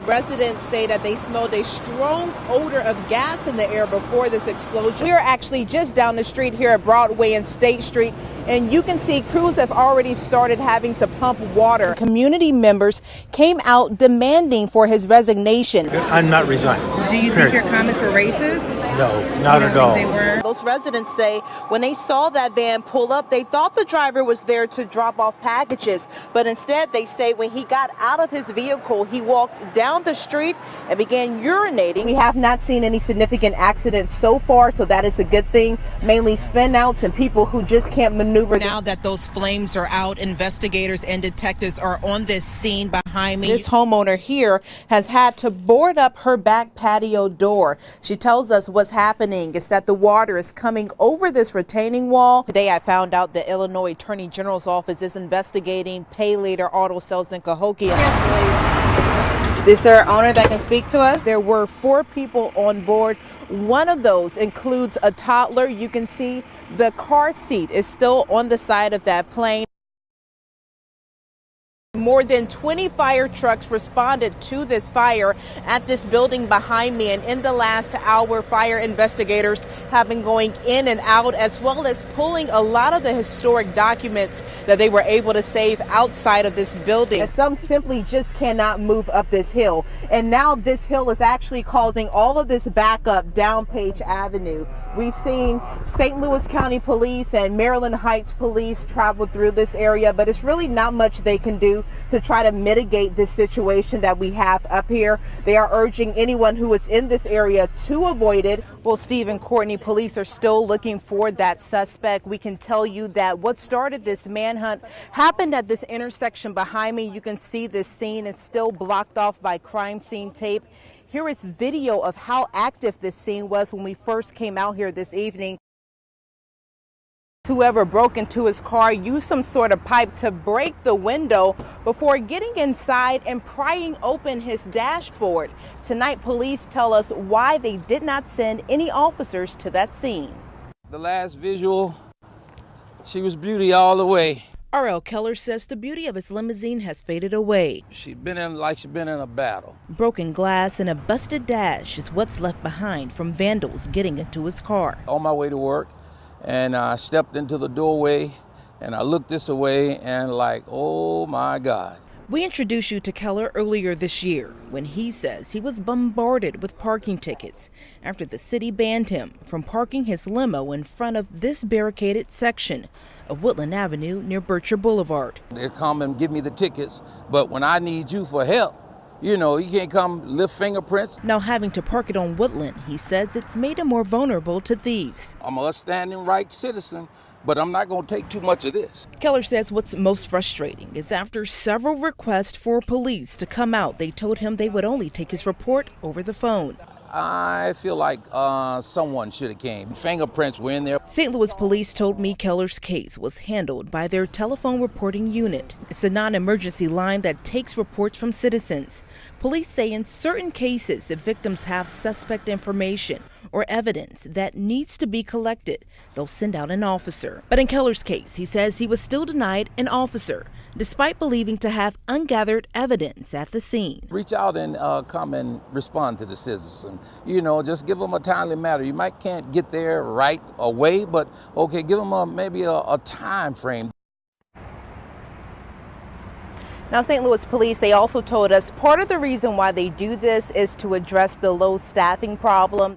Residents say that they smelled a strong odor of gas in the air before this explosion. We are actually just down the street here at Broadway and State Street, and you can see crews have already started having to pump water. Community members came out demanding for his resignation. I'm not resigning. Do you think your comments were racist? No, not at all. They were? Those residents say when they saw that van pull up, they thought the driver was there to drop off packages. But instead, they say when he got out of his vehicle, he walked down the street and began urinating. We have not seen any significant accidents so far, so that is a good thing. Mainly spin-outs and people who just can't maneuver. Now that those flames are out, investigators and detectives are on this scene behind me. This homeowner here has had to board up her back patio door. She tells us what's happening is that the water is coming over this retaining wall. Today I found out the Illinois Attorney General's office is investigating Pay Later auto sales in Cahokia. Yes, please. Is there an owner that can speak to us? There were 4 people on board. One of those includes a toddler. You can see the car seat is still on the side of that plane. More than 20 fire trucks responded to this fire at this building behind me, and in the last hour, fire investigators have been going in and out, as well as pulling a lot of the historic documents that they were able to save outside of this building. And some simply just cannot move up this hill, and now this hill is actually causing all of this backup down Page Avenue. We've seen St. Louis County Police and Maryland Heights Police travel through this area, but it's really not much they can do to try to mitigate this situation that we have up here. They are urging anyone who is in this area to avoid it. Well, Steve and Courtney, police are still looking for that suspect. We can tell you that what started this manhunt happened at this intersection behind me. You can see this scene. It's still blocked off by crime scene tape. Here is video of how active this scene was when we first came out here this evening. Whoever broke into his car used some sort of pipe to break the window before getting inside and prying open his dashboard. Tonight, police tell us why they did not send any officers to that scene. The last visual, she was beauty all the way. R.L. Keller says the beauty of his limousine has faded away. She'd been in like she'd been in a battle. Broken glass and a busted dash is what's left behind from vandals getting into his car. On my way to work, and I stepped into the doorway, and I looked this way, and like, oh my God. We introduced you to Keller earlier this year when he says he was bombarded with parking tickets after the city banned him from parking his limo in front of this barricaded section of Woodland Avenue near Bircher Boulevard. They come and give me the tickets, but when I need you for help, you know, you can't come lift fingerprints. Now having to park it on Woodland, he says it's made him more vulnerable to thieves. I'm a standing right citizen, but I'm not going to take too much of this. Keller says what's most frustrating is after several requests for police to come out, they told him they would only take his report over the phone. I feel like someone should have came. Fingerprints were in there. St. Louis police told me Keller's case was handled by their telephone reporting unit. It's a non-emergency line that takes reports from citizens. Police say in certain cases, if victims have suspect information or evidence that needs to be collected, they'll send out an officer. But in Keller's case, he says he was still denied an officer, despite believing to have ungathered evidence at the scene. Reach out and come and respond to the citizen. You know, just give them a timely matter. You might can't get there right away, but okay, give them maybe a time frame. Now, St. Louis police, they also told us part of the reason why they do this is to address the low staffing problem.